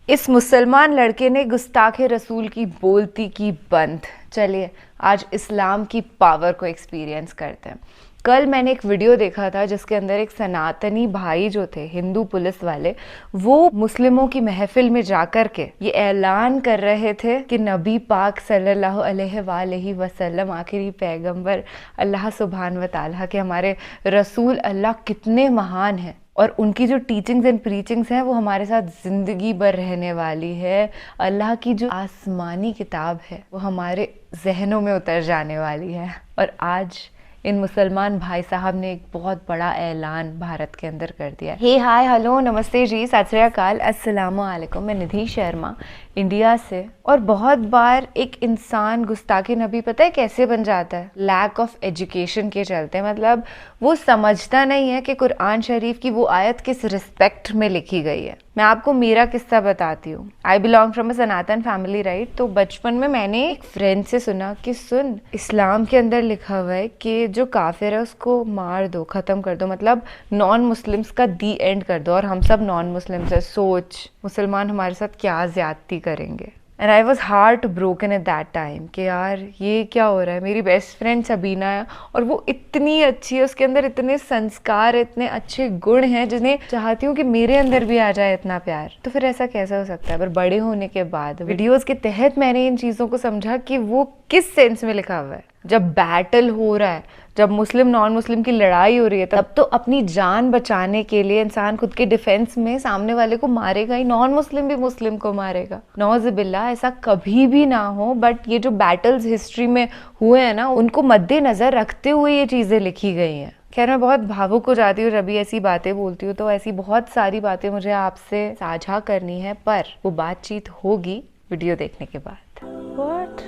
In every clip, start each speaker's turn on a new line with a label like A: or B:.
A: इस मुसलमान लड़के ने गुस्ताखे रसूल की बोलती की बंद। चलिए आज इस्लाम की पावर को एक्सपीरियंस करते हैं। कल मैंने एक वीडियो देखा था जिसके अंदर एक सनातनी भाई जो थे, हिंदू पुलिस वाले, वो मुस्लिमों की महफिल में जाकर के ये ऐलान कर रहे थे कि नबी पाक सल्लल्लाहु अलैहि वसल्लम आखिरी पैगंबर अल्लाह सुब्हान व तआला के हमारे रसूल अल्लाह कितने महान हैं और उनकी जो टीचिंग्स एंड प्रीचिंग्स हैं वो हमारे साथ ज़िंदगी भर रहने वाली है। अल्लाह की जो आसमानी किताब है वो हमारे जहनों में उतर जाने वाली है। और आज इन मुसलमान भाई साहब ने एक बहुत बड़ा ऐलान भारत के अंदर कर दिया। हे हाय हेलो नमस्ते जी, सत श्री अकाल, अस्सलाम वालेकुम। मैं निधि शर्मा इंडिया से। और बहुत बार एक इंसान गुस्ताखे नबी पता है कैसे बन जाता है? लैक ऑफ एजुकेशन के चलते। मतलब वो समझता नहीं है कि कुरान शरीफ की वो आयत किस रिस्पेक्ट में लिखी गई है। मैं आपको मेरा किस्सा बताती हूँ। I belong from a Sanatan family, right. तो बचपन में मैंने एक फ्रेंड से सुना कि सुन, इस्लाम के अंदर लिखा हुआ है कि जो काफिर है उसको मार दो, ख़त्म कर दो, मतलब नॉन मुस्लिम्स का दी एंड कर दो। और हम सब नॉन मुस्लिम्स है। सोच मुसलमान हमारे साथ क्या ज्यादती करेंगे। And I was heart broken at that time कि यार ये क्या हो रहा है। मेरी बेस्ट फ्रेंड सबीना है और वो इतनी अच्छी है, उसके अंदर इतने संस्कार, इतने अच्छे गुण हैं जिन्हें चाहती हूँ कि मेरे अंदर भी आ जाए इतना प्यार। तो फिर ऐसा कैसे हो सकता है? पर बड़े होने के बाद वीडियोस के तहत मैंने इन चीज़ों को समझा कि वो किस सेंस में लिखा हुआ है। जब बैटल हो रहा है, जब मुस्लिम नॉन मुस्लिम की लड़ाई हो रही है, तब तो अपनी जान बचाने के लिए इंसान खुद के डिफेंस में सामने वाले को मारेगा ही, नॉन मुस्लिम भी मुस्लिम को मारेगा। नौज़ुबिल्लाह, ऐसा कभी भी ना हो। बट ये जो बैटल्स हिस्ट्री में हुए हैं ना, उनको मद्देनजर रखते हुए ये चीज़ें लिखी गई हैं। खैर, मैं बहुत भावुक हो जाती हूँ जब भी ऐसी बातें बोलती हूँ, तो ऐसी बहुत सारी बातें मुझे आपसे साझा करनी है, पर वो बातचीत होगी वीडियो देखने के बाद। What?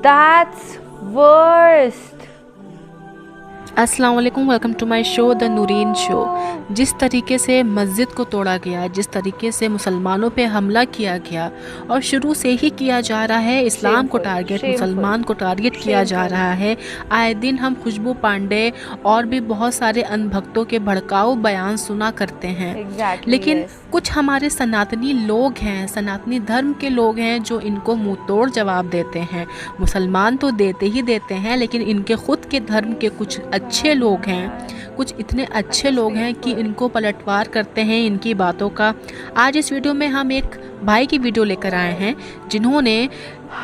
A: That's worst.
B: अस्सलाम वालेकुम, welcome to my show the Noorin show. जिस तरीके से मस्जिद को तोड़ा गया, जिस तरीके से मुसलमानों पे हमला किया गया और शुरू से ही किया जा रहा है, इस्लाम को टारगेट, मुसलमान को टारगेट किया जा रहा है। आए दिन हम खुशबू पांडे और भी बहुत सारे अनभक्तों के भड़काऊ बयान सुना करते हैं। लेकिन कुछ हमारे सनातनी लोग हैं, सनातनी धर्म के लोग हैं जो इनको मुंह तोड़ जवाब देते हैं। मुसलमान तो देते ही देते हैं, लेकिन इनके खुद के धर्म के कुछ अच्छे लोग हैं, कुछ इतने अच्छे लोग हैं कि इनको पलटवार करते हैं इनकी बातों का। आज इस वीडियो में हम एक भाई की वीडियो लेकर आए हैं जिन्होंने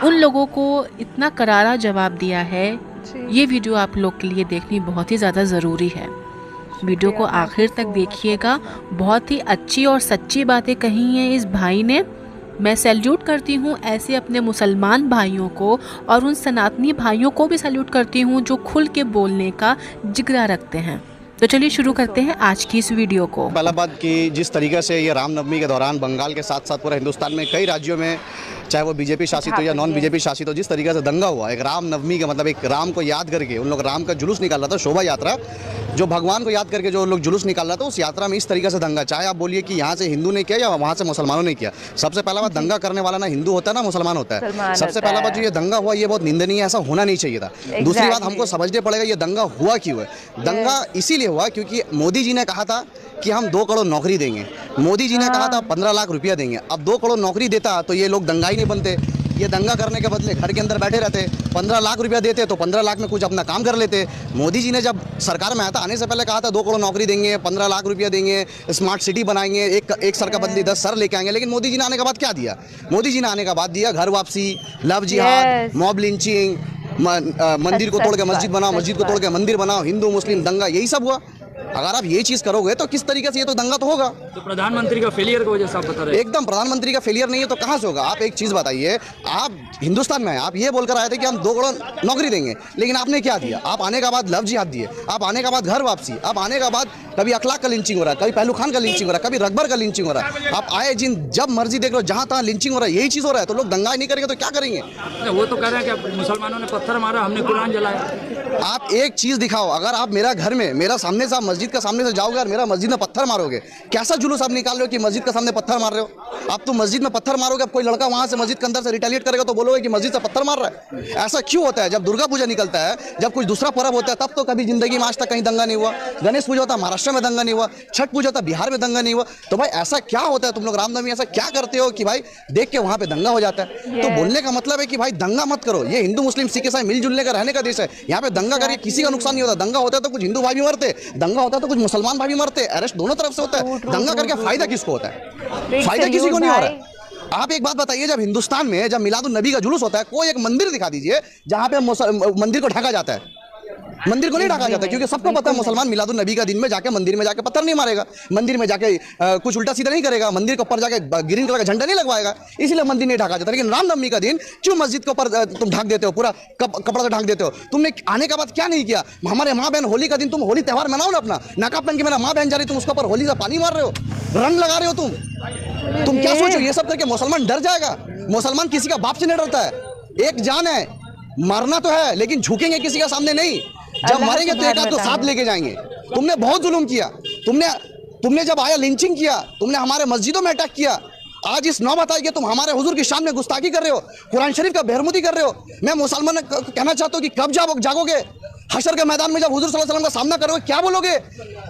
B: उन लोगों को इतना करारा जवाब दिया है। ये वीडियो आप लोग के लिए देखनी बहुत ही ज़्यादा ज़रूरी है। वीडियो को आखिर तक देखिएगा। बहुत ही अच्छी और सच्ची बातें कही हैं इस भाई ने। मैं सैल्यूट करती हूँ ऐसे अपने मुसलमान भाइयों को, और उन सनातनी भाइयों को भी सैल्यूट करती हूँ जो खुल के बोलने का जिगरा रखते हैं। तो चलिए शुरू करते हैं आज की इस वीडियो को।
C: पहला बात कि जिस तरीके से ये रामनवमी के दौरान बंगाल के साथ साथ पूरे हिंदुस्तान में कई राज्यों में, चाहे वो बीजेपी शासित हो या नॉन बीजेपी शासित हो, जिस तरीके से दंगा हुआ, एक रामनवमी का मतलब एक राम को याद करके उन लोग राम का जुलूस निकाल रहा था, शोभा यात्रा, जो भगवान को याद करके जो लोग जुलूस निकाल रहा था, उस यात्रा में इस तरीके से दंगा, चाहे आप बोलिए कि यहाँ से हिंदू ने किया या वहाँ से मुसलमानों ने किया। सबसे पहला बात, दंगा करने वाला ना हिंदू होता है ना मुसलमान होता है। सबसे पहला बात जो ये दंगा हुआ ये बहुत निंदनीय है, ऐसा होना नहीं चाहिए था। दूसरी बात, हमको समझने पड़ेगा ये दंगा हुआ क्यों है। दंगा इसीलिए हुआ क्योंकि मोदी जी ने कहा था कि हम 2 करोड़ नौकरी देंगे। मोदी जी ने कहा था 15 लाख रुपया देंगे। अब 2 करोड़ नौकरी देता तो ये लोग दंगा ही नहीं बनते। ये दंगा करने के बदले घर के अंदर बैठे रहते। 15 लाख रुपया देते तो 15 लाख में कुछ अपना काम कर लेते। मोदी जी ने जब सरकार में आया था, आने से पहले कहा था 2 करोड़ नौकरी देंगे, 15 लाख रुपया देंगे, स्मार्ट सिटी बनाएंगे, एक सर का बदली 10 सर लेके आएंगे। लेकिन मोदी जी ने आने के बाद क्या दिया? मोदी जी ने आने के बाद दिया घर वापसी, लव जिहाद, मॉब लिंचिंग, मंदिर को तोड़ के मस्जिद बनाओ, मस्जिद को तोड़ के मंदिर बनाओ, हिंदू मुस्लिम दंगा, यही सब हुआ। अगर आप ये चीज़ करोगे तो किस तरीके से ये तो दंगा तो होगा।
D: तो प्रधानमंत्री का फेलियर की वजह से आप बता रहे हैं?
C: एकदम प्रधानमंत्री का फेलियर नहीं है तो कहाँ से होगा? आप एक चीज़ बताइए, आप हिंदुस्तान में आप ये बोलकर आए थे कि हम 2 करोड़ नौकरी देंगे, लेकिन आपने क्या दिया? आप आने के बाद लव जिहाद दिए, आप आने के बाद घर वापसी, आप आने के बाद कभी अखलाक का लिंचिंग हो रहा है, कभी पहलू खान का लिंचिंग हो रहा है, कभी रकबर का लिंचिंग हो रहा है। आप आए जब मर्जी देख लो, जहाँ तहाँ लिंचिंग हो रहा है, यही चीज़ हो रहा है। तो लोग दंगा नहीं करेंगे तो क्या करेंगे?
D: वो तो कह रहे हैं कि मुसलमानों ने पत्थर मारा, हमने कुरान जलाया।
C: आप एक चीज दिखाओ, अगर आप मेरा घर में, मेरा सामने से, आप मस्जिद के सामने से जाओगे और मेरा मस्जिद में पत्थर मारोगे, कैसा जुलूस आप निकाल रहे हो कि मस्जिद के सामने पत्थर मार रहे हो? आप तो मस्जिद में पत्थर मारोगे, अब कोई लड़का वहां से मस्जिद के अंदर से रिटेलिएट करेगा तो बोलोगे कि मस्जिद से पत्थर मार रहा है। ऐसा क्यों होता है? जब दुर्गा पूजा निकलता है, जब कुछ दूसरा पर्व होता है, तब तो कभी जिंदगी में आज तक कहीं दंगा नहीं हुआ। गणेश पूजा होता है महाराष्ट्र में, दंगा नहीं हुआ। छठ पूजा होता है बिहार में, दंगा नहीं हुआ। तो भाई ऐसा क्या होता है? तुम लोग रामनवमी ऐसा क्या करते हो कि भाई देख के वहां पे दंगा हो जाता है? तो बोलने का मतलब है कि भाई दंगा मत करो। ये हिंदू मुस्लिम सिख ईसाई मिलजुलने का, रहने का देश है। यहाँ पे दंगा करके किसी का नुकसान नहीं होता। दंगा होता है तो कुछ हिंदू भाई भी मरते, दंगा होता है तो कुछ मुसलमान भाई भी मरते, अरेस्ट दोनों तरफ से होता है। दंगा करके फायदा किसको होता है? फायदा किसी को नहीं हो रहा है। आप एक बात बताइए, जब हिंदुस्तान में जब मिलादुन नबी का जुलूस होता है, कोई एक मंदिर दिखा दीजिए जहां पे मंदिर को ढका जाता है। मंदिर को नहीं ढका जाता, क्योंकि सबको पता है मुसलमान मिलादुन नबी का दिन में जाके मंदिर में जाके पत्थर नहीं मारेगा, मंदिर में जाके कुछ उल्टा सीधा नहीं करेगा, मंदिर के ऊपर जाके ग्रीन कलर का झंडा नहीं लगवाएगा, इसलिए मंदिर नहीं ढका जाता। लेकिन रामनवमी का दिन क्यों मस्जिद के ऊपर तुम ढक देते हो, पूरा कपड़ा से ढक देते हो? तुमने आने के बाद क्या नहीं किया? हमारे माँ बहन होली का दिन, तुम होली त्यौहार मनाओ ना अपना, नकाब पहन के मेरा माँ बहन जा रही, तुम उसके ऊपर होली से पानी मार रहे हो, रंग लगा रहे हो। तुम क्या सोचो ये सब करके मुसलमान डर जाएगा? मुसलमान किसी का बाप से नहीं डरता है। एक जान है, मरना तो है लेकिन झुकेंगे किसी का सामने नहीं। जब मरेंगे तो एक आध को साथ लेके जाएंगे। तुमने बहुत जुल्म किया, तुमने जब आया लिंचिंग किया, तुमने हमारे मस्जिदों में अटैक किया। आज इस नौबत आई कि तुम हमारे हुजूर की शान में गुस्ताखी कर रहे हो, कुरान शरीफ का बेहरमुदी कर रहे हो। मैं मुसलमान कहना चाहता हूँ कि कब जागोगे? हशर के मैदान में जब हुजूर सल्लल्लाहु अलैहि वसल्लम का सामना करोगे, क्या बोलोगे?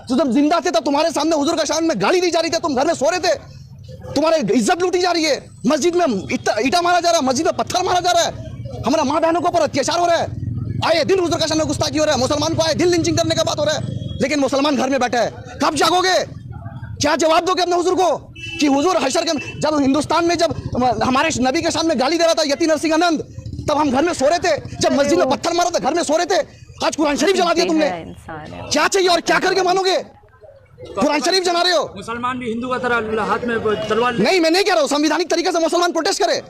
C: तो जब जिंदा थे तब तुम्हारे सामने हुजूर का शान में गाली दी जा रही थी, तुम घर में सो रहे थे, तुम्हारे इज्जत लूटी जा रही है, मस्जिद में ईटा मारा जा रहा है, मस्जिद में पत्थर मारा जा रहा है, हमारा माँ बहनों के ऊपर अत्याचार हो रहा है, आए दिन हुजूर का शान में गुस्ताखी हो रहा है, मुसलमान को आए दिन लिंचिंग करने का बात हो रहा है, लेकिन मुसलमान घर में बैठा है। कब जागोगे? क्या जवाब दोगे अपने हुजूर को कि हुजूर हशर के, जब हिंदुस्तान में जब हमारे नबी के सामने गाली दे रहा था यति नरसिंह आनंद, तब हम घर में सो रहे थे, जब मस्जिद में पत्थर मारा था घर में सो रहे थे। आज कुरान शरीफ जला दिया तुमने, क्या चाहिए और क्या करके मानोगे? कुरान शरीफ जला रहे हो।
D: मुसलमान भी हिंदू का तरह हाथ में तलवार
C: नहीं, मैं नहीं कह रहा हूँ संवैधानिक तरीके से मुसलमान प्रोटेस्ट करे।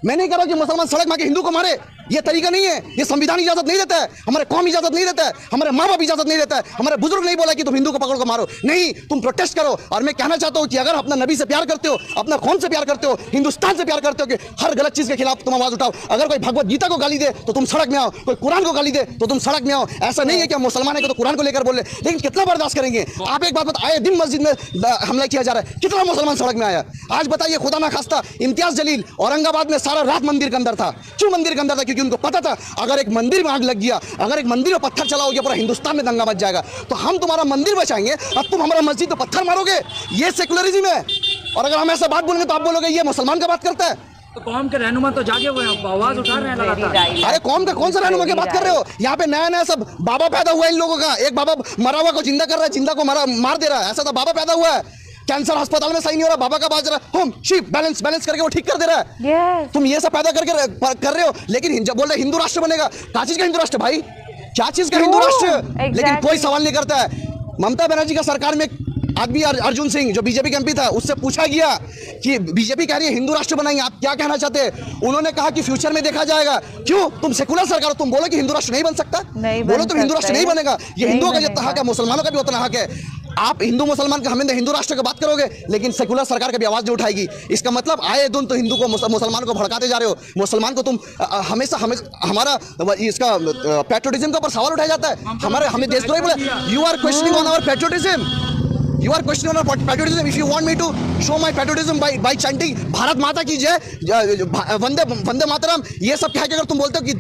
C: मैं नहीं कह रहा कि मुसलमान सड़क में आके हिंदू को मारे, ये तरीका नहीं है, ये संविधान इजाजत नहीं देता है, हमारे कौम इजाजत नहीं देता है, हमारे माँ बाप इजाजत नहीं देता है, हमारे बुजुर्ग नहीं बोला कि तुम हिंदू को पकड़ को मारो। नहीं, तुम प्रोटेस्ट करो। और मैं कहना चाहता हूँ कि अगर अपना नबी से प्यार करते हो, अपना कौम से प्यार करते हो, हिंदुस्तान से प्यार करते हो, कि हर गलत चीज के खिलाफ तुम आवाज उठाओ। अगर कोई भगवत गीता को गाली दे तो तुम सड़क में आओ, कोई कुरान को गाली दे तो तुम सड़क में आओ। ऐसा नहीं है कि हम मुसलमान है तो कुरान को लेकर बोले, लेकिन कितना बर्दाश्त करेंगे? आप एक बात बताइए, दिन मस्जिद में हमला किया जा रहा है, कितना मुसलमान सड़क में आया? आज बताइए, खुदा ना खास्ता इम्तियाज जलील औरंगाबाद में सारा रात मंदिर के अंदर था। क्यों मंदिर के अंदर था? क्योंकि उनको पता था अगर एक मंदिर में आग लग गया, अगर एक मंदिर में पत्थर चला हो गया, पूरा हिंदुस्तान में दंगा मच जाएगा। तो हम तुम्हारा मंदिर बचाएंगे, अब तुम हमारा मस्जिद पे पत्थर मारोगे, ये सेकुलरिज्म है। और अगर हम ऐसा बात बोलेंगे तो आप बोलोगे ये मुसलमान का बात करता है।
D: तो कौम के रहनुमा तो जागे हुए हैं, आवाज उठा रहे हैं लगातार।
C: अरे कौम का कौन सा रहनुमा की बात कर रहे हो? यहाँ पे नया नया सब बाबा पैदा हुआ है इन लोगों का। एक बाबा मरा हुआ को जिंदा कर रहा है, जिंदा को मार दे रहा है, ऐसा तो बाबा पैदा हुआ है। कैंसर अस्पताल में सही नहीं हो रहा, बाबा का बाज रहा, होम शिप बैलेंस करके वो ठीक कर दे रहा है। तुम ये सब पैदा करके कर रहे हो, लेकिन बोल रहे हिंदू राष्ट्र बनेगा। क्या चीज का हिंदू राष्ट्र भाई? क्या चीज का हिंदू राष्ट्र? लेकिन कोई सवाल नहीं करता है। ममता बनर्जी का सरकार में आदमी अर्जुन सिंह जो बीजेपी के एमपी था, उससे पूछा गया कि बीजेपी कह रही है हिंदू राष्ट्र बनाएंगे, आप क्या कहना चाहते हैं? उन्होंने कहा कि फ्यूचर में देखा जाएगा। क्यों? तुम सेकुलर सरकार हो, तुम बोलो कि हिंदू राष्ट्र नहीं बन सकता, बोलो तुम हिंदू राष्ट्र नहीं बनेगा। ये हिंदुओं का जितना हक है, मुसलमानों का भी उतना हक है। आप हिंदू मुसलमान का हमें हिंदू राष्ट्र की बात करोगे, लेकिन सेकुलर सरकार की भी आवाज नहीं उठाएगी। इसका मतलब आए दिन तो हिंदू को मुसलमान को भड़काते जा रहे हो। मुसलमान को तुम हमेशा हमारा इसका पैट्रियोटिज्म का ऊपर सवाल उठाया जाता है। हमें देशद्रोही बोले। You are questioning on our patriotism. You are questioning our patriotism. If you want me to show my patriotism by chanting Bharat माता की जय, वंदे मातरम, ये सब कह के अगर तुम बोलते हो कि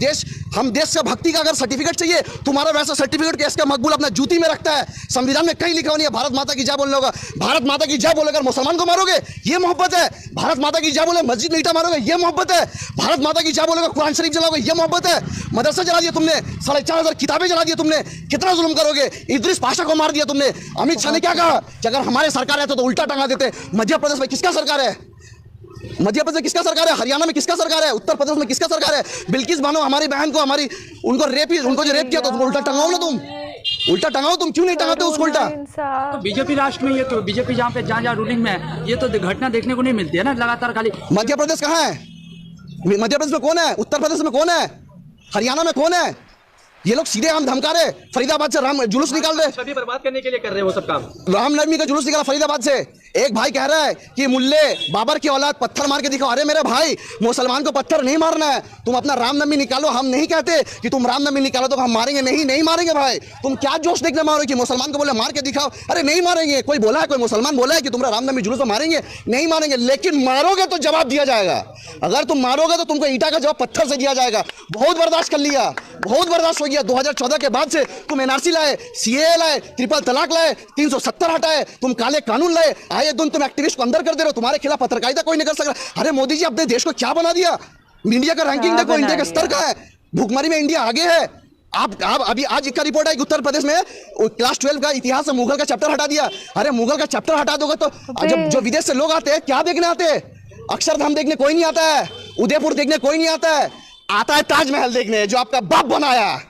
C: हम देश से भक्ति का अगर सर्टिफिकेट चाहिए, तुम्हारा वैसा सर्टिफिकेट केस का मकबूल अपना जूती में रखता है। संविधान में कहीं लिखा नहीं है भारत माता की जय बोलने होगा। भारत माता की जय बोलेकर मुसलमान को मारोगे, ये मोहब्बत है? भारत माता की जय बोले मस्जिद में ईटा मारोगे, ये मोहब्बत है? भारत माता की जय बोलेगा कुरान शरीफ जलाओगे, ये मोहब्बत है? मदरसा जला दिया तुमने, 4,500 किताबें जला दी तुमने, कितना जुल्म करोगे? इद्रिस पाशा को मार दिया तुमने। अमित शाह ने क्या कहा कि अगर हमारे सरकार है तो उल्टा टंगा देते। मध्य प्रदेश में किसका सरकार है? मध्य प्रदेश में किसका सरकार है? हरियाणा में किसका सरकार है? उत्तर प्रदेश में किसका सरकार है? बिल्किस बानो हमारी बहन को उनको जो रेप किया तो उल्टा टंगाओ ना तुम, उल्टा टंगाओ तुम। क्यों नहीं टंगाते उसको उल्टा?
D: तो बीजेपी राष्ट्र में ये तो बीजेपी जहाँ रूलिंग में है, ये तो घटना देखने को नहीं मिलती है ना लगातार। खाली
C: मध्य प्रदेश कहाँ है? मध्य प्रदेश में कौन है? उत्तर प्रदेश में कौन है? हरियाणा में कौन है? ये लोग सीधे हम धमका रहे, फरीदाबाद से राम जुलूस निकाल रहे,
D: सभी बर्बाद करने के लिए कर रहे हैं वो सब काम।
C: रामनवमी का जुलूस निकाला फरीदाबाद से, एक भाई कह रहा है कि मुल्ले बाबर की औलाद पत्थर मार के दिखाओ। अरे मेरे भाई, मुसलमान को पत्थर नहीं मारना है। तुम अपना रामनवमी निकालो। हम नहीं कहते कि तुम रामनवमी निकालो तो हम मारेंगे, नहीं मारेंगे भाई। तुम क्या जोश देखने मारो कि मुसलमान को बोले मार के दिखाओ? अरे नहीं मारेंगे। कोई बोला है, कोई मुसलमान बोला है कि तुम्हारा रामनवमी जुलूस मारेंगे? नहीं मारेंगे। लेकिन मारोगे तो जवाब दिया जाएगा। अगर तुम मारोगे तो तुमको ईंटा का जवाब पत्थर से दिया जाएगा। बहुत बर्दाश्त कर लिया, बहुत बर्दाश्त हो गया। 2014 के बाद से तुम एनआरसी लाए, सीएए लाए, ट्रिपल तलाक लाए, 370 हटाए, तुम काले कानून लाए, आए दिन तुम एक्टिविस्ट को अंदर कर दे रहे हो। तुम्हारे खिलाफ पत्रकारिता कोई नहीं कर सकता। अरे मोदी जी, अपने देश को क्या बना दिया? इंडिया का रैंकिंग देखो, इंडिया का स्तर कहाँ है? भुखमरी में इंडिया आगे है। आप अभी आज एक का रिपोर्ट है कि उत्तर प्रदेश में क्लास 12 का इतिहास से मुगल का चैप्टर हटा दिया। अरे मुगल का चैप्टर हटा दोगे तो जब जो विदेश से लोग आते हैं, क्या देखने आते हैं? अक्षरधाम देखने कोई नहीं आता है, उदयपुर देखने कोई नहीं आता है। आता है ताजमहल देखने, जो आपका बाप बनाया।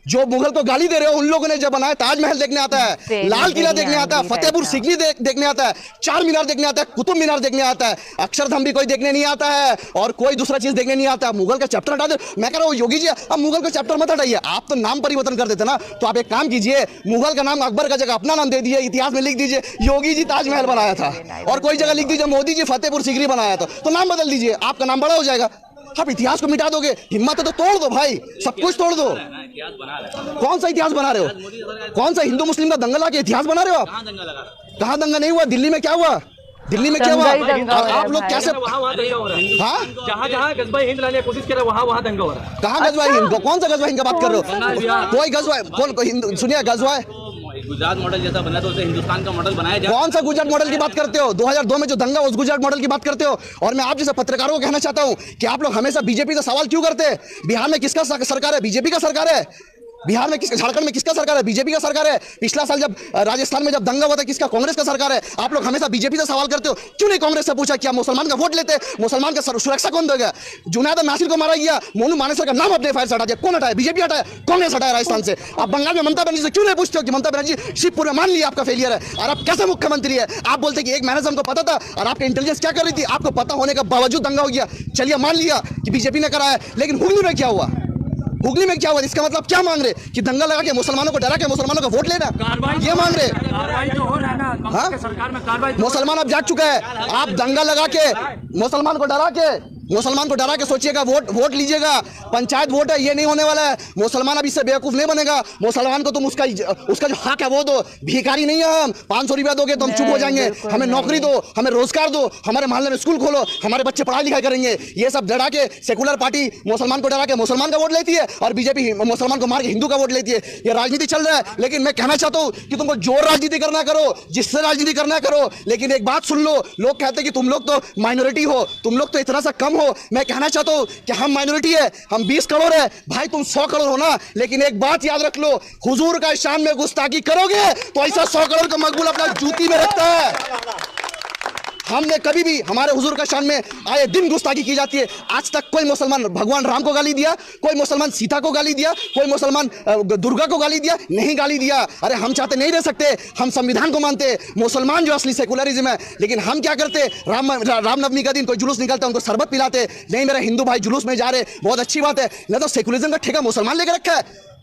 C: जो मुगल को गाली दे रहे हो उन लोगों ने जब बनाया। ताजमहल देखने आता है, लाल किला देखने आता है, फतेहपुर सीकरी देखने आता है, चार मीनार देखने आता है, कुतुब मीनार देखने आता है। अक्षरधाम भी कोई देखने नहीं आता है और कोई दूसरा चीज देखने नहीं आता। मुगल का चैप्टर हटा दे। मैं कह रहा हूँ योगी जी, अब मुगल का चैप्टर मत हटाइए। आप तो नाम परिवर्तन कर देते ना। तो आप एक काम कीजिए, मुगल का नाम अकबर का जगह अपना नाम दे दीजिए, इतिहास में लिख दीजिए योगी जी ताजमहल बनाया था, और कोई जगह लिख दीजिए मोदी जी फतेहपुर सीकरी बनाया था। तो नाम बदल दीजिए, आपका नाम बड़ा हो जाएगा। आप इतिहास को मिटा दोगे? हिम्मत है तो तोड़ दो भाई, सब कुछ तोड़ दो। कौन सा इतिहास बना रहे हो? कौन सा हिंदू मुस्लिम का दंगा लाके इतिहास बना रहे हो आप? कहाँ दंगा नहीं हुआ? दिल्ली में क्या हुआ? दिल्ली में क्या हुआ? आप लोग कैसे, हाँ,
E: जहाँ गजबा हिंद लाने की कोशिश कर रहे हैं वहाँ दंगा हो रहा है।
C: कहाँ गजवा हिंद? कौन सा गजवा हिंद का बात कर रहे हो? कोई गजवा, कौन सुनिए गजवा है?
E: गुजरात मॉडल जैसा बना तो उसे हिंदुस्तान का मॉडल बनाया जाए।
C: कौन सा गुजरात मॉडल की बात करते हो? 2002 में जो दंगा, उस गुजरात मॉडल की बात करते हो? और मैं आप जैसे पत्रकारों को कहना चाहता हूं कि आप लोग हमेशा बीजेपी से सवाल क्यों करते हैं? बिहार में किसका सरकार है? बीजेपी का सरकार है। बिहार में किसका, झारखंड में किसका सरकार है? बीजेपी का सरकार है। पिछला साल जब राजस्थान में जब दंगा हुआ था, किसका? कांग्रेस का सरकार है। आप लोग हमेशा बीजेपी से सवाल करते हो, क्यों नहीं कांग्रेस से पूछा क्या मुसलमान का वोट लेते? मुसलमान का सुरक्षा कौन देगा? जुनैद नासिर को मारा गया, मोनू मानेसर का नाम अपने फाइल से हटा दिया। कौन हटाया? बीजेपी हटाया, कांग्रेस हटाया राजस्थान से। आप बंगाल में ममता बनर्जी से क्यों नहीं पूछते हो कि ममता बनर्जी शिवपुर में मान लिया आपका फेलियर है और आप कैसे मुख्यमंत्री है? आप बोलते कि एक मैनेजर हमको पता था और आपका इंटेलिजेंस क्या कर रही थी? आपको पता होने के बावजूद दंगा हो गया। चलिए मान लिया कि बीजेपी ने कराया, लेकिन हुगली में क्या हुआ? हुगली में क्या हुआ? इसका मतलब क्या मांग रहे? कि दंगा लगा के मुसलमानों को डरा के मुसलमानों का वोट लेना, ये मांग रहे? हाँ, मुसलमान अब जाग चुका है। आप दंगा लगा के मुसलमान को डरा के सोचिएगा वोट लीजिएगा। पंचायत वोट है, ये नहीं होने वाला है। मुसलमान अब इससे बेवकूफ नहीं बनेगा। मुसलमान को तुम उसका जो हक है वो दो। भिखारी नहीं है हम। 500 रुपया दोगे तो हम चुप हो जाएंगे। हमें नौकरी दो, हमें रोजगार दो, हमारे मोहल्ले में स्कूल खोलो, हमारे बच्चे पढ़ाई लिखाई करेंगे। ये सब डरा के सेकुलर पार्टी मुसलमान को डरा के मुसलमान का वोट लेती है और बीजेपी मुसलमान को मार के हिंदू का वोट लेती है। ये राजनीति चल रहा है। लेकिन मैं कहना चाहता हूँ कि तुमको जोर राजनीति करना करो, जिससे राजनीति करना करो, लेकिन एक बात सुन लो। लोग कहते हैं कि तुम लोग तो माइनॉरिटी हो, तुम लोग तो इतना सा कम हो। मैं कहना चाहता हूं कि हम माइनॉरिटी है, हम 20 करोड़ है भाई, तुम 100 करोड़ हो ना। लेकिन एक बात याद रख लो, हुजूर का शान में गुस्ताखी करोगे तो ऐसा 100 करोड़ का मकबूल अपना जूती में रखता है। हमने कभी भी हमारे हुजूर का शान में आए दिन गुस्ताखी की जाती है। आज तक कोई मुसलमान भगवान राम को गाली दिया? कोई मुसलमान सीता को गाली दिया? कोई मुसलमान दुर्गा को गाली दिया? नहीं गाली दिया। अरे हम चाहते नहीं रह सकते, हम संविधान को मानते, मुसलमान जो असली सेकुलरिज्म है। लेकिन हम क्या करते? रामनवमी का दिन कोई जुलूस निकलता है, उनको शरबत पिलाते। नहीं मेरा हिंदू भाई जुलूस में जा रहे, बहुत अच्छी बात है। नहीं तो सेकुलरिज्म का ठेका मुसलमान लेकर रखा है।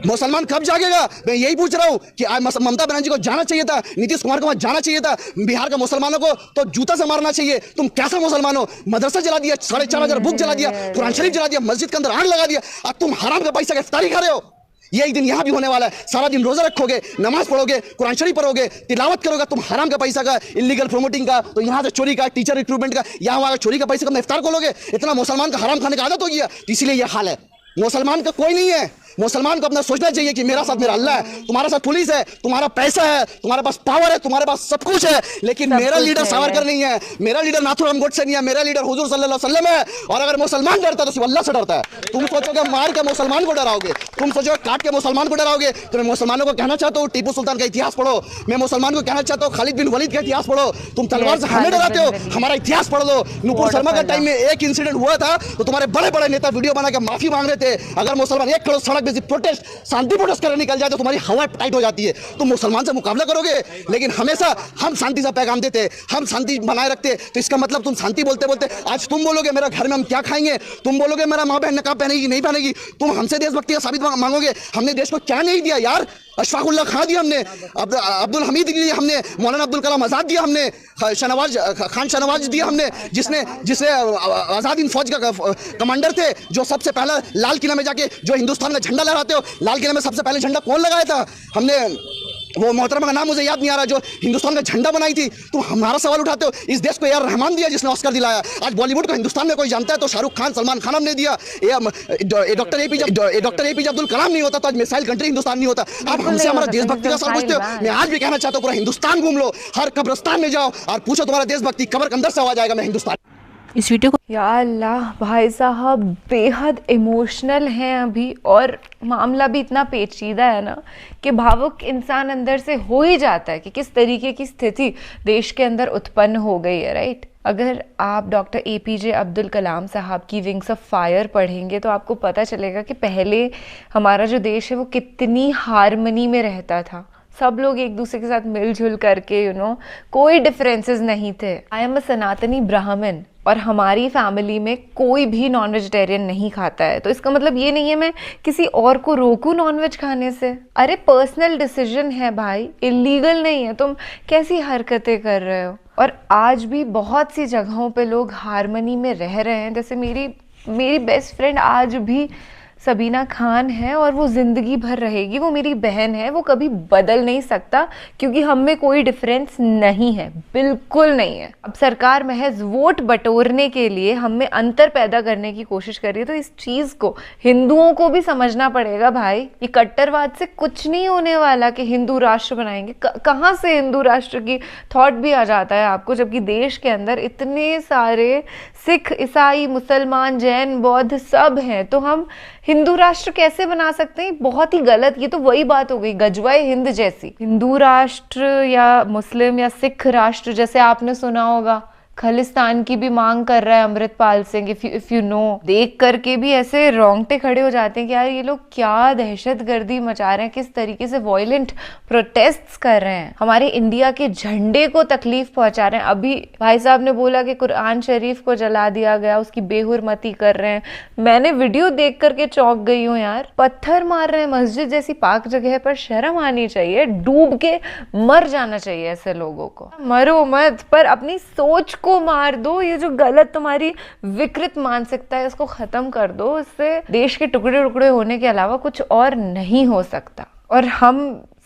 C: मुसलमान कब जागेगा? मैं यही पूछ रहा हूं कि ममता बनर्जी को जाना चाहिए था, नीतीश कुमार को जाना चाहिए था। बिहार के मुसलमानों को तो जूता से मारना चाहिए। तुम कैसा मुसलमान हो? मदरसा जला दिया, 4,500 बुक जला दिया, कुरान शरीफ जला दिया, मस्जिद के अंदर आग लगा दिया। अब तुम हराम का पैसा का इफ्तारी खा रहे हो। यही दिन यहाँ भी होने वाला है। सारा दिन रोजा रखोगे, नमाज पढ़ोगे, कुरान शरीफ पढ़ोगे, तिलावत करोगे, तुम हराम का पैसा का, इलीगल प्रमोटिंग का, तो यहाँ से चोरी का, टीचर रिक्रूटमेंट का, यहाँ वहाँ चोरी का पैसा का इफ्तार खोलोगे। इतना मुसलमान का हराम खाने का आदत हो गया, इसीलिए यह हाल है। मुसलमान का कोई नहीं है। मुसलमान को अपना सोचना चाहिए कि मेरा साथ मेरा अल्लाह है, तुम्हारे साथ पुलिस है, तुम्हारा पैसा है, तुम्हारे पास पावर है, तुम्हारे पास सब कुछ है, लेकिन मेरा लीडर सावरकर नहीं है, मेरा लीडर नाथुराम गोडसे नहीं है, मेरा लीडर हुजूर सल्लल्लाहु अलैहि वसल्लम है। और अगर मुसलमान डरता है तो सिर्फ अल्लाह से डरता है। तुम सोचोगे मार के मुसलमान को डराओगे, तुम सोचोगे काट के मुसलमान को डराओगे। तो मैं मुसलमानों को कहना चाहता हूँ टीपू सुल्तान का इतिहास पढ़ो। मैं मुसलमान को कहना चाहता हूँ खालिद बिन वलीद का इतिहास पढ़ो। तुम तलवार से हमें डराते हो, हमारा इतिहास पढ़ लो। नुपुर शर्मा का टाइम में एक इंसिडेंट हुआ था तो तुम्हारे बड़े बड़े नेता वीडियो बना के माफी मांग रहे थे। अगर मुसलमान 1 करोड़ सड़क पे प्रोटेस्ट, शांति प्रोटेस्ट करने निकल जाए तो तुम्हारी हवा टाइट हो जाती है। तुम मुसलमान से मुकाबला करोगे, लेकिन हमेशा हम शांति का पैगाम देते, हम शांति बनाए रखते। तो इसका मतलब तुम शांति बोलते बोलते आज तुम बोलोगे मेरा घर में हम क्या खाएंगे, तुम बोलोगे मेरा माँ बहन नकाब पहनेगी नहीं पहनेगी, तुम हमसे देशभक्ति का साबित मांगोगे। हमने देश को क्या नहीं दिया यार? अशफाकुल्ला खां दिया हमने, अब्दुल हमीद दिया हमने, मौलाना अब्दुल कलाम आज़ाद दिया हमने, खान शाहनवाज दिया हमने, जिसने आज़ाद हिंद फौज का कमांडर थे, जो सबसे पहला लाल किला में जाके जो हिंदुस्तान का झंडा लहराते हो, लाल किला में सबसे पहले झंडा कौन लगाया था? हमने, वो मोहतरमा का नाम मुझे याद नहीं आ रहा, जो हिंदुस्तान का झंडा बनाई थी। तुम हमारा सवाल उठाते हो। इस देश को ए आर रहमान दिया जिसने ऑस्कर दिलाया। आज बॉलीवुड को हिंदुस्तान में कोई जानता है तो शाहरुख खान, सलमान खान हमने दिया। डॉक्टर एपीजे अब्दुल कलाम नहीं होता तो आज मिसाइल कंट्री हिंदुस्तान नहीं होता। आप हमसे हमारा देशभक्ति का सवाल पूछते हो। मैं आज भी कहना चाहता हूँ, पूरा हिंदुस्तान घूम लो, हर कब्रिस्तान में जाओ और पूछो तुम्हारा देशभक्ति कब्र के अंदर से आवाज आएगा, मैं हिंदुस्तान।
B: इस वीडियो को
A: या अल्लाह, भाई साहब बेहद इमोशनल हैं अभी, और मामला भी इतना पेचीदा है ना कि भावुक इंसान अंदर से हो ही जाता है कि किस तरीके की स्थिति देश के अंदर उत्पन्न हो गई है, राइट। अगर आप डॉक्टर एपीजे अब्दुल कलाम साहब की विंग्स ऑफ फायर पढ़ेंगे तो आपको पता चलेगा कि पहले हमारा जो देश है वो कितनी हारमनी में रहता था। सब लोग एक दूसरे के साथ मिलजुल करके कोई डिफरेंसेस नहीं थे। आई एम अ सनातनी ब्राह्मण और हमारी फैमिली में कोई भी नॉन वेजिटेरियन नहीं खाता है, तो इसका मतलब ये नहीं है मैं किसी और को रोकूं नॉन वेज खाने से। अरे पर्सनल डिसीजन है भाई, इलीगल नहीं है। तुम कैसी हरकतें कर रहे हो? और आज भी बहुत सी जगहों पे लोग हारमनी में रह रहे हैं। जैसे मेरी बेस्ट फ्रेंड आज भी सबीना खान है और वो ज़िंदगी भर रहेगी, वो मेरी बहन है, वो कभी बदल नहीं सकता क्योंकि हम में कोई डिफरेंस नहीं है, बिल्कुल नहीं है। अब सरकार महज वोट बटोरने के लिए हम में अंतर पैदा करने की कोशिश कर रही है, तो इस चीज़ को हिंदुओं को भी समझना पड़ेगा भाई। ये कट्टरवाद से कुछ नहीं होने वाला कि हिंदू राष्ट्र बनाएंगे। कहाँ से हिंदू राष्ट्र की थॉट भी आ जाता है आपको, जबकि देश के अंदर इतने सारे सिख, ईसाई, मुसलमान, जैन, बौद्ध सब हैं, तो हम हिंदू राष्ट्र कैसे बना सकते हैं? बहुत ही गलत। ये तो वही बात हो गई गजवाए हिंद जैसी। हिंदू राष्ट्र या मुस्लिम या सिख राष्ट्र, जैसे आपने सुना होगा, खालिस्तान की भी मांग कर रहा है Amritpal Singh, if you know. देख करके भी ऐसे रोंगटे खड़े हो जाते हैं कि यार ये लोग क्या दहशतगर्दी मचा रहे हैं, किस तरीके से वॉयलेंट प्रोटेस्ट्स कर रहे हैं, हमारे इंडिया के झंडे को तकलीफ पहुंचा रहे हैं। अभी भाई साहब ने बोला कि कुरान शरीफ को जला दिया गया, उसकी बेहुरमती कर रहे हैं। मैंने वीडियो देख करके चौंक गई हूँ यार। पत्थर मार रहे हैं मस्जिद जैसी पाक जगह पर, शर्म आनी चाहिए। डूब के मर जाना चाहिए ऐसे लोगों को। मरो मत, पर अपनी सोच को मार दो। ये जो गलत तुम्हारी विकृत मानसिकता है इसको खत्म कर दो। इससे देश के टुकड़े टुकड़े होने के अलावा कुछ और नहीं हो सकता। और हम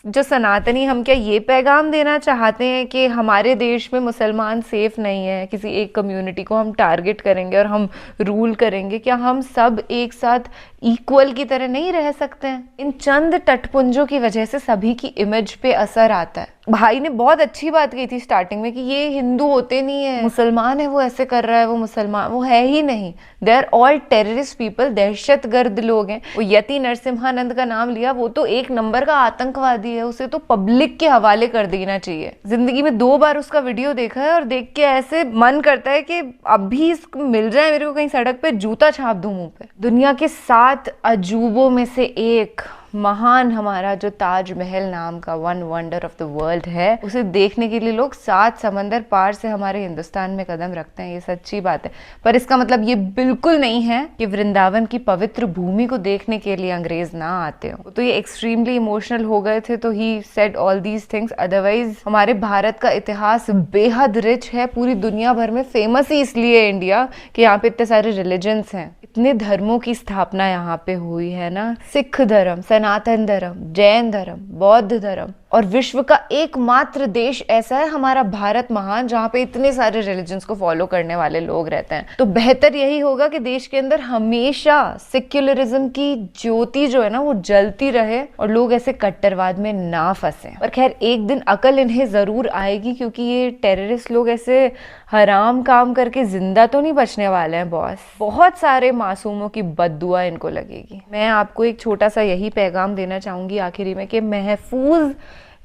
A: जो सनातनी, हम क्या ये पैगाम देना चाहते हैं कि हमारे देश में मुसलमान सेफ नहीं है, किसी एक कम्युनिटी को हम टारगेट करेंगे और हम रूल करेंगे? क्या हम सब एक साथ इक्वल की तरह नहीं रह सकते हैं? इन चंद टटपुंजों की वजह से सभी की इमेज पे असर आता है। भाई ने बहुत अच्छी बात कही थी स्टार्टिंग में कि ये हिंदू होते नहीं है, मुसलमान है वो ऐसे कर रहा है, वो मुसलमान, वो है ही नहीं। They are all terrorist people, दहशतगर्द लोग हैं। वो यति नरसिम्हानंद का नाम लिया, वो तो एक नंबर का आतंकवादी है, उसे तो पब्लिक के हवाले कर देना चाहिए। जिंदगी में 2 बार उसका वीडियो देखा है और देख के ऐसे मन करता है कि अभी इसको मिल जाए मेरे को कहीं सड़क पे, जूता छाप दूं मुंह पे। दुनिया के 7 अजूबों में से एक महान हमारा जो ताजमहल नाम का one wonder of the world है, उसे देखने के लिए लोग 7 समंदर पार से हमारे हिंदुस्तान में कदम रखते हैं। ये सच्ची बात है, पर इसका मतलब ये बिल्कुल नहीं है कि वृंदावन की पवित्र भूमि को देखने के लिए अंग्रेज ना आते हो। तो ये एक्सट्रीमली इमोशनल हो गए थे तो he said all these things. Otherwise हमारे भारत का इतिहास बेहद रिच है, पूरी दुनिया भर में फेमस ही इसलिए इंडिया कि यहाँ पे इतने सारे रिलीजन्स हैं, इतने धर्मों की स्थापना यहाँ पे हुई है ना। सिख धर्म, सनातन धर्म, जैन धर्म, बौद्ध धर्म, और विश्व का एकमात्र देश ऐसा है हमारा भारत महान, जहाँ पे इतने सारे रिलीजन्स को फॉलो करने वाले लोग रहते हैं। तो बेहतर यही होगा कि देश के अंदर हमेशा सेक्युलरिज्म की ज्योति जो है ना वो जलती रहे और लोग ऐसे कट्टरवाद में ना फंसे। पर खैर एक दिन अकल इन्हें जरूर आएगी, क्योंकि ये टेररिस्ट लोग ऐसे हराम काम करके जिंदा तो नहीं बचने वाले हैं बॉस। बहुत सारे मासूमों की बद्दुआ इनको लगेगी। मैं आपको एक छोटा सा यही पैगाम देना चाहूंगी आखिरी में कि महफूज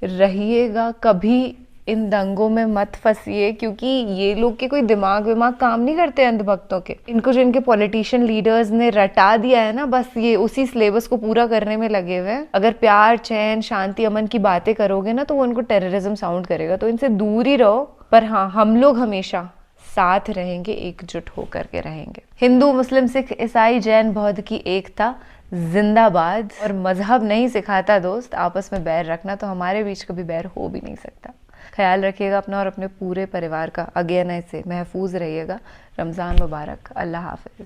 A: रहिएगा, कभी इन दंगों में मत फंसिए, क्योंकि ये लोग के कोई दिमाग काम नहीं करते अंधभक्तों के। इनको जो इनके पॉलिटिशियन लीडर्स ने रटा दिया है ना, बस ये उसी सिलेबस को पूरा करने में लगे हुए हैं। अगर प्यार, चैन, शांति, अमन की बातें करोगे ना तो वो उनको टेररिज्म साउंड करेगा, तो इनसे दूर ही रहो। पर हाँ, हम लोग हमेशा साथ रहेंगे, एकजुट होकर के रहेंगे। हिंदू, मुस्लिम, सिख, ईसाई, जैन, बौद्ध की एकता जिंदाबाद। और मजहब नहीं सिखाता दोस्त आपस में बैर रखना, तो हमारे बीच कभी बैर हो भी नहीं सकता। ख्याल रखिएगा अपना और अपने पूरे परिवार का। अगेन ऐसे महफूज रहिएगा। रमज़ान मुबारक। अल्लाह हाफ़िज़।